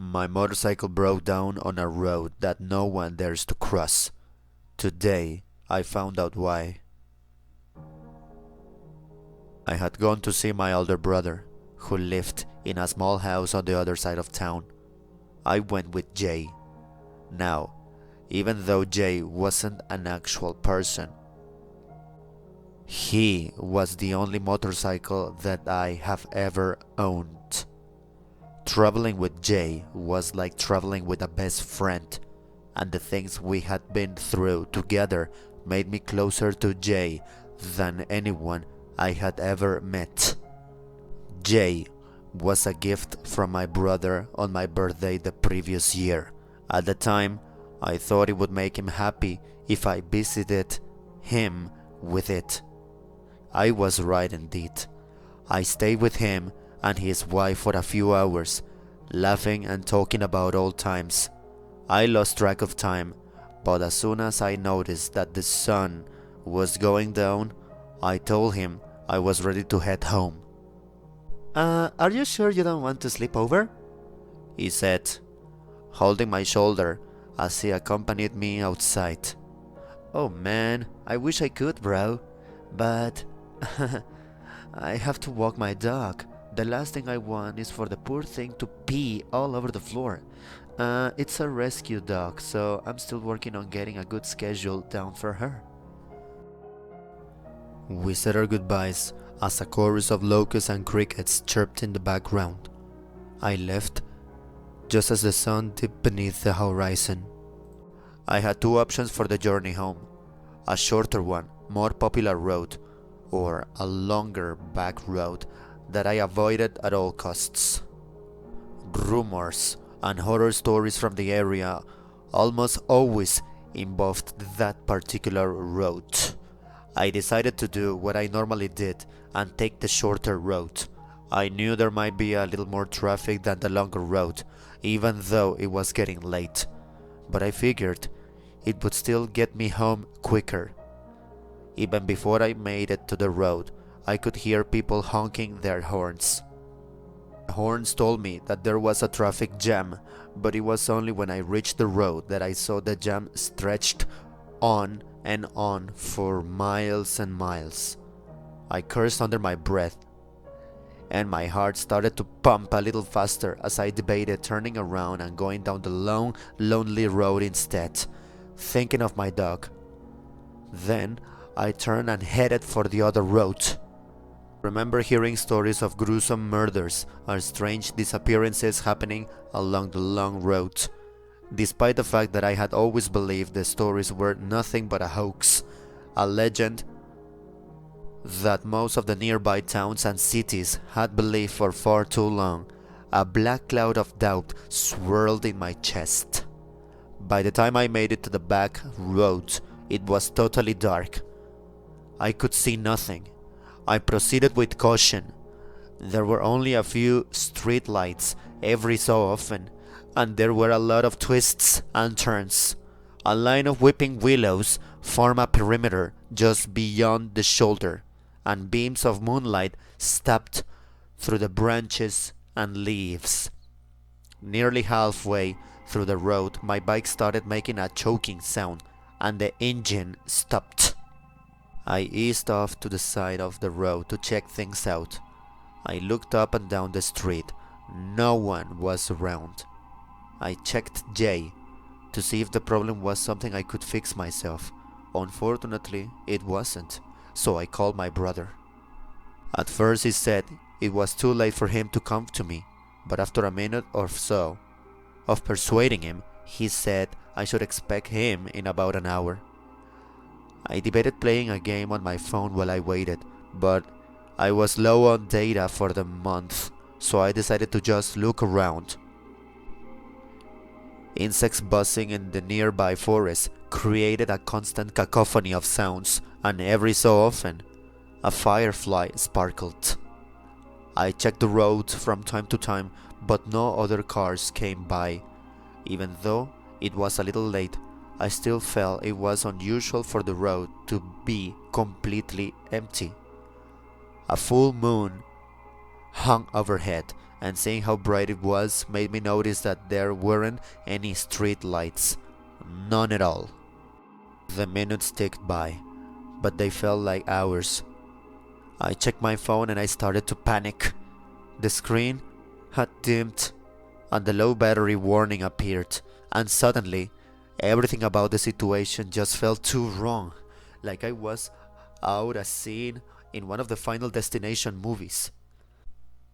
My motorcycle broke down on a road that no one dares to cross. Today, I found out why. I had gone to see my older brother, who lived in a small house on the other side of town. I went with Jay. Now, even though Jay wasn't an actual person, he was the only motorcycle that I have ever owned. Traveling with Jay was like traveling with a best friend, and the things we had been through together made me closer to Jay than anyone I had ever met. Jay was a gift from my brother on my birthday the previous year. At the time, I thought it would make him happy if I visited him with it. I was right indeed. I stayed with him and his wife for a few hours, laughing and talking about old times. I lost track of time, but as soon as I noticed that the sun was going down, I told him I was ready to head home. Are you sure you don't want to sleep over? He said, holding my shoulder as he accompanied me outside. Oh man, I wish I could, bro, but I have to walk my dog. The last thing I want is for the poor thing to pee all over the floor. It's a rescue dog, so I'm still working on getting a good schedule down for her. We said our goodbyes as a chorus of locusts and crickets chirped in the background. I left just as the sun dipped beneath the horizon. I had two options for the journey home: a shorter one, more popular road, or a longer back road that I avoided at all costs. Rumors and horror stories from the area almost always involved that particular road. I decided to do what I normally did and take the shorter road. I knew there might be a little more traffic than the longer road, even though it was getting late, but I figured it would still get me home quicker. Even before I made it to the road, I could hear people honking their horns. The horns told me that there was a traffic jam, but it was only when I reached the road that I saw the jam stretched on and on for miles and miles. I cursed under my breath, and my heart started to pump a little faster as I debated turning around and going down the long, lonely road instead, thinking of my dog. Then I turned and headed for the other road. Remember hearing stories of gruesome murders or strange disappearances happening along the long road. Despite the fact that I had always believed the stories were nothing but a hoax, a legend that most of the nearby towns and cities had believed for far too long, a black cloud of doubt swirled in my chest. By the time I made it to the back road, it was totally dark. I could see nothing. I proceeded with caution. There were only a few street lights every so often, and there were a lot of twists and turns. A line of weeping willows formed a perimeter just beyond the shoulder, and beams of moonlight stabbed through the branches and leaves. Nearly halfway through the road, my bike started making a choking sound, and the engine stopped. I eased off to the side of the road to check things out. I looked up and down the street. No one was around. I checked Jay to see if the problem was something I could fix myself. Unfortunately, it wasn't, so I called my brother. At first he said it was too late for him to come to me, but after a minute or so of persuading him, he said I should expect him in about an hour. I debated playing a game on my phone while I waited, but I was low on data for the month, so I decided to just look around. Insects buzzing in the nearby forest created a constant cacophony of sounds, and every so often, a firefly sparkled. I checked the road from time to time, but no other cars came by. Even though it was a little late, I still felt it was unusual for the road to be completely empty. A full moon hung overhead, and seeing how bright it was made me notice that there weren't any street lights. None at all. The minutes ticked by, but they felt like hours. I checked my phone and I started to panic. The screen had dimmed and the low battery warning appeared, and suddenly everything about the situation just felt too wrong, like I was out a scene in one of the Final Destination movies.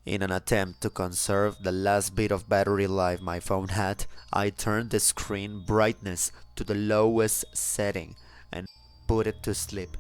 In an attempt to conserve the last bit of battery life my phone had, I turned the screen brightness to the lowest setting and put it to sleep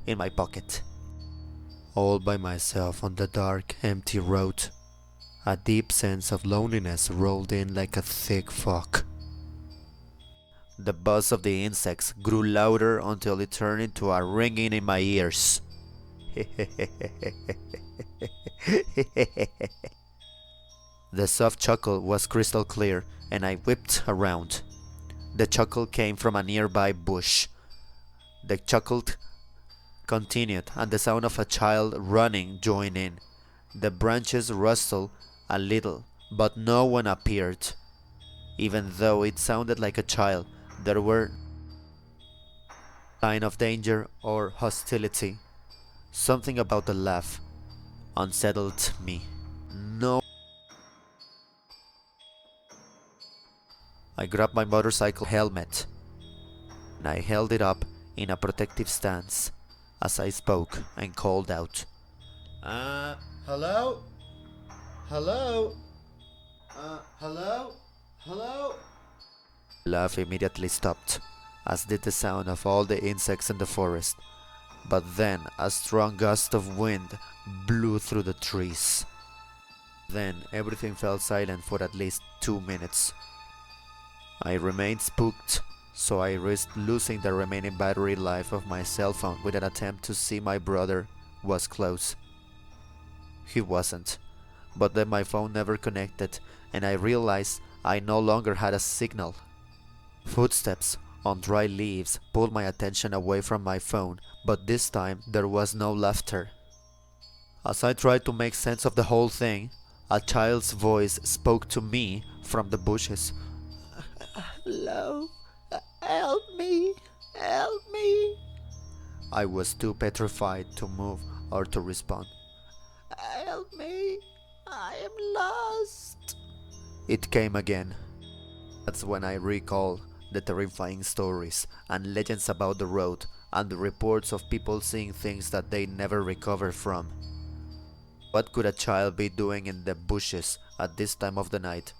in my pocket. All by myself on the dark, empty road. A deep sense of loneliness rolled in like a thick fog. The buzz of the insects grew louder until it turned into a ringing in my ears. The soft chuckle was crystal clear, and I whipped around. The chuckle came from a nearby bush. The chuckle continued, and the sound of a child running joined in. The branches rustled a little, but no one appeared. Even though it sounded like a child, there were signs of danger or hostility. Something about the laugh unsettled me. No. I grabbed my motorcycle helmet and I held it up in a protective stance as I spoke and called out, hello? Hello? Hello? Hello? The laugh immediately stopped, as did the sound of all the insects in the forest. But then a strong gust of wind blew through the trees. Then everything fell silent for at least 2 minutes. I remained spooked, so I risked losing the remaining battery life of my cell phone with an attempt to see my brother was close. He wasn't, but then my phone never connected and I realized I no longer had a signal. Footsteps on dry leaves pulled my attention away from my phone, but this time there was no laughter. As I tried to make sense of the whole thing, a child's voice spoke to me from the bushes. Hello? Help me! Help me! I was too petrified to move or to respond. Help me! I am lost! It came again. That's when I recalled the terrifying stories and legends about the road and the reports of people seeing things that they never recovered from. What could a child be doing in the bushes at this time of the night?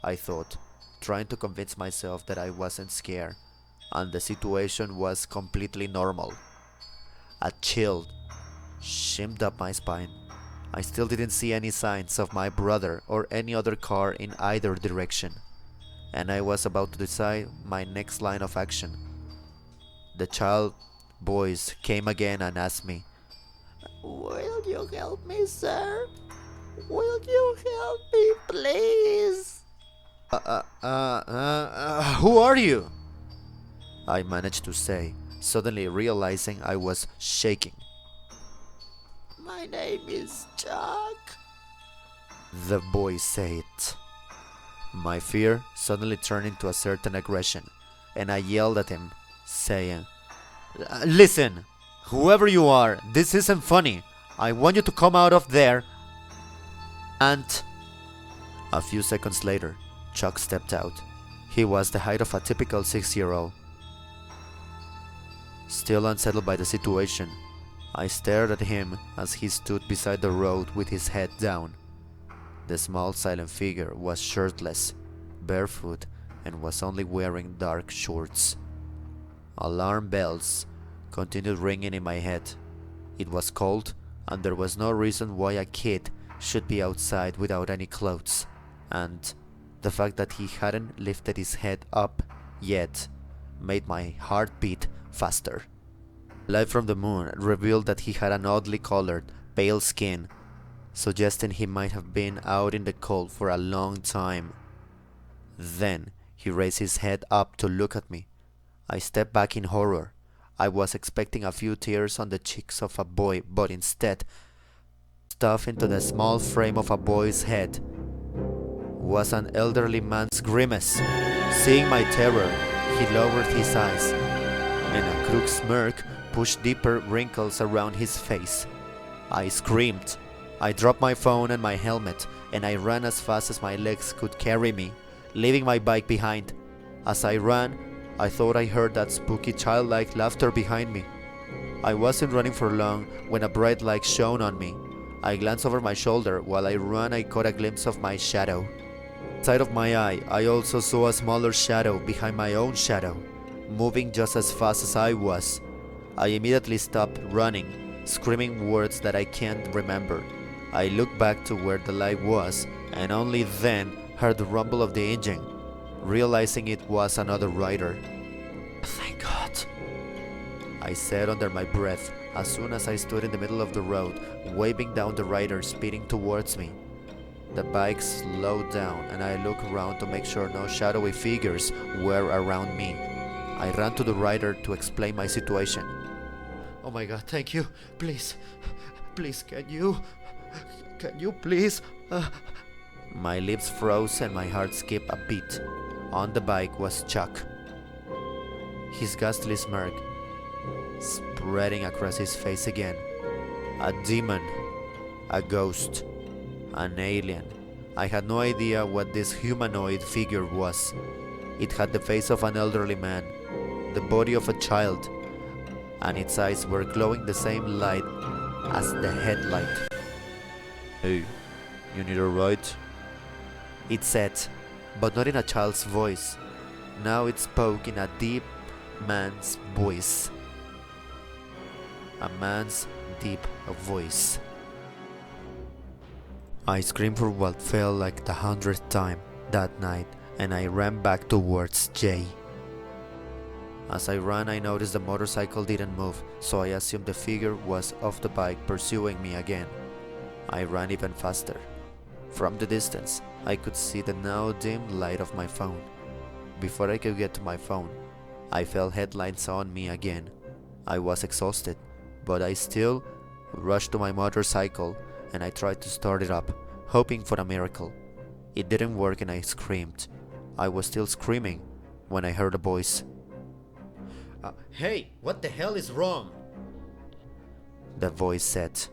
I thought, trying to convince myself that I wasn't scared and the situation was completely normal. A chill shimmed up my spine. I still didn't see any signs of my brother or any other car in either direction, and I was about to decide my next line of action. The child voice came again and asked me, Will you help me, sir? Will you help me, please? Who are you? I managed to say, suddenly realizing I was shaking. My name is Chuck, the boy said. My fear suddenly turned into a certain aggression, and I yelled at him, saying, Listen, whoever you are, this isn't funny. I want you to come out of there. And a few seconds later, Chuck stepped out. He was the height of a typical 6-year-old. Still unsettled by the situation, I stared at him as he stood beside the road with his head down. The small silent figure was shirtless, barefoot, and was only wearing dark shorts. Alarm bells continued ringing in my head. It was cold, and there was no reason why a kid should be outside without any clothes, and the fact that he hadn't lifted his head up yet made my heart beat faster. Light from the moon revealed that he had an oddly colored, pale skin, suggesting he might have been out in the cold for a long time. Then he raised his head up to look at me. I stepped back in horror. I was expecting a few tears on the cheeks of a boy, but instead stuffed into the small frame of a boy's head was an elderly man's grimace. Seeing my terror, he lowered his eyes, and a crooked smirk pushed deeper wrinkles around his face. I screamed. I dropped my phone and my helmet, and I ran as fast as my legs could carry me, leaving my bike behind. As I ran, I thought I heard that spooky childlike laughter behind me. I wasn't running for long when a bright light shone on me. I glanced over my shoulder. While I ran, I caught a glimpse of my shadow. Inside of my eye, I also saw a smaller shadow behind my own shadow, moving just as fast as I was. I immediately stopped running, screaming words that I can't remember. I looked back to where the light was, and only then heard the rumble of the engine, realizing it was another rider. "Thank God," I said under my breath as soon as I stood in the middle of the road, waving down the rider speeding towards me. The bike slowed down, and I looked around to make sure no shadowy figures were around me. I ran to the rider to explain my situation. "Oh my God, thank you. Please, can you please?" My lips froze and my heart skipped a beat. On the bike was Chuck. His ghastly smirk spreading across his face again. A demon, a ghost, an alien. I had no idea what this humanoid figure was. It had the face of an elderly man, the body of a child, and its eyes were glowing the same light as the headlight. "Hey, you need a ride?" it said, but not in a child's voice. Now it spoke in a deep man's voice. A man's deep voice. I screamed for what felt like the 100th time that night, and I ran back towards Jay. As I ran, I noticed the motorcycle didn't move, so I assumed the figure was off the bike pursuing me again. I ran even faster. From the distance, I could see the now dim light of my phone. Before I could get to my phone, I felt headlights on me again. I was exhausted, but I still rushed to my motorcycle and I tried to start it up, hoping for a miracle. It didn't work and I screamed. I was still screaming when I heard a voice. "Hey, what the hell is wrong?" the voice said.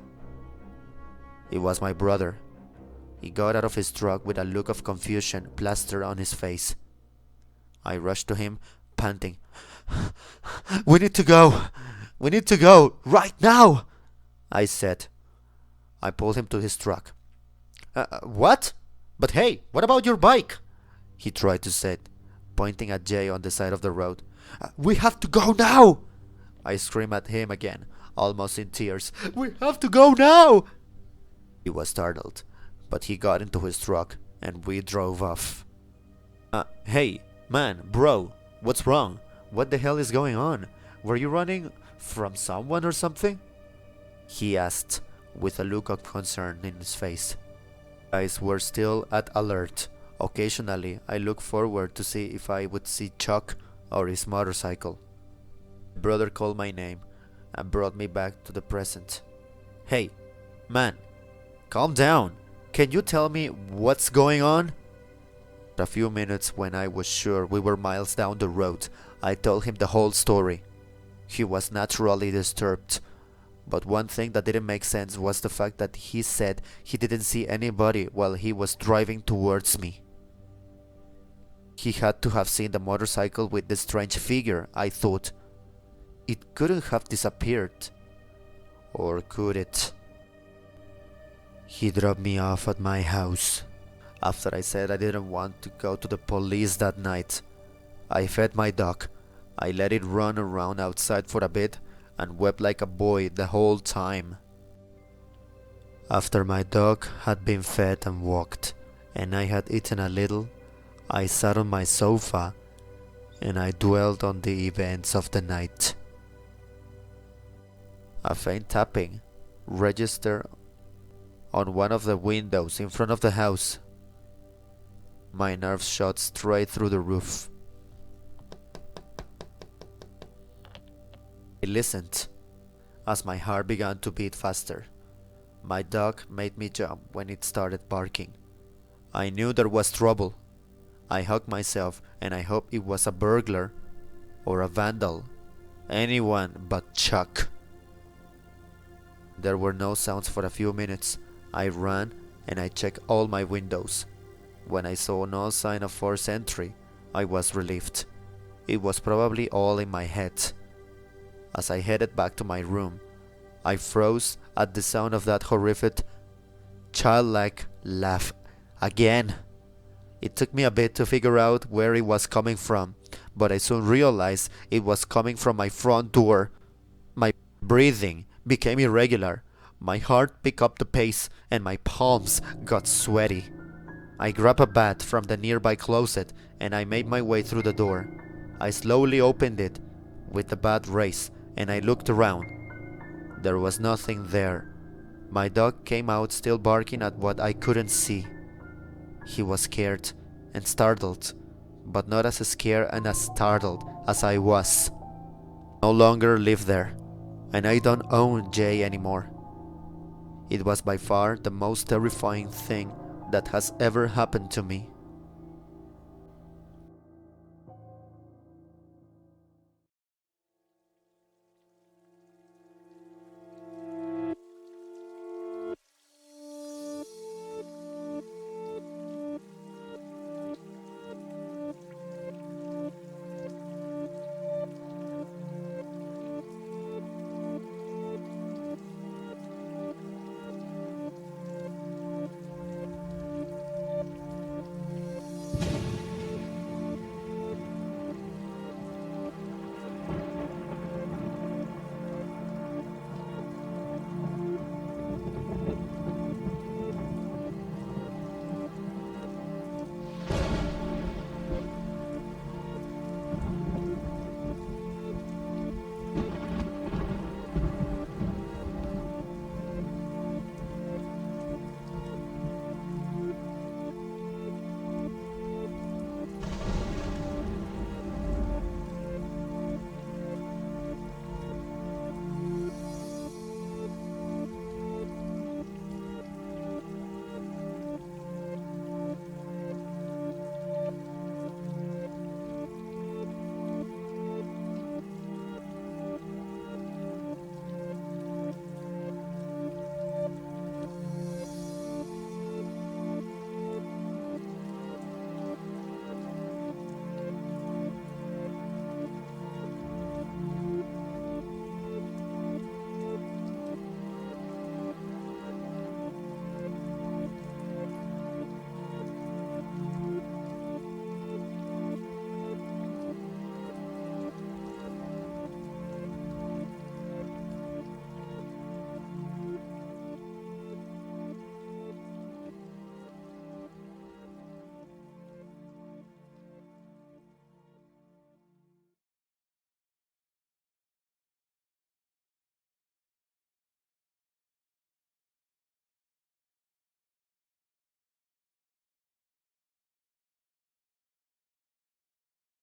It was my brother. He got out of his truck with a look of confusion plastered on his face. I rushed to him, panting. We need to go, right now," I said. I pulled him to his truck. What? But hey, what about your bike?" he tried to say, pointing at Jay on the side of the road. "We have to go now," I screamed at him again, almost in tears. "We have to go now." He was startled, but he got into his truck and we drove off. Hey, man, bro, what's wrong? What the hell is going on? Were you running from someone or something?" he asked, with a look of concern in his face. Eyes were still at alert. Occasionally, I looked forward to see if I would see Chuck or his motorcycle. My brother called my name and brought me back to the present. "Hey, man, calm down. Can you tell me what's going on?" For a few minutes, when I was sure we were miles down the road, I told him the whole story. He was naturally disturbed, but one thing that didn't make sense was the fact that he said he didn't see anybody while he was driving towards me. He had to have seen the motorcycle with the strange figure, I thought. It couldn't have disappeared. Or could it? He dropped me off at my house. After I said I didn't want to go to the police that night, I fed my dog. I let it run around outside for a bit and wept like a boy the whole time. After my dog had been fed and walked, and I had eaten a little, I sat on my sofa and I dwelled on the events of the night. A faint tapping registered on one of the windows in front of the house. My nerves shot straight through the roof. I listened as my heart began to beat faster. My dog made me jump when it started barking. I knew there was trouble. I hugged myself and I hoped it was a burglar or a vandal. Anyone but Chuck. There were no sounds for a few minutes. I ran and I checked all my windows. When I saw no sign of forced entry, I was relieved. It was probably all in my head. As I headed back to my room, I froze at the sound of that horrific, childlike laugh again. It took me a bit to figure out where it was coming from, but I soon realized it was coming from my front door. My breathing became irregular. My heart picked up the pace and my palms got sweaty. I grabbed a bat from the nearby closet and I made my way through the door. I slowly opened it with the bat raised and I looked around. There was nothing there. My dog came out still barking at what I couldn't see. He was scared and startled, but not as scared and as startled as I was. I no longer live there, and I don't own Jay anymore. It was by far the most terrifying thing that has ever happened to me.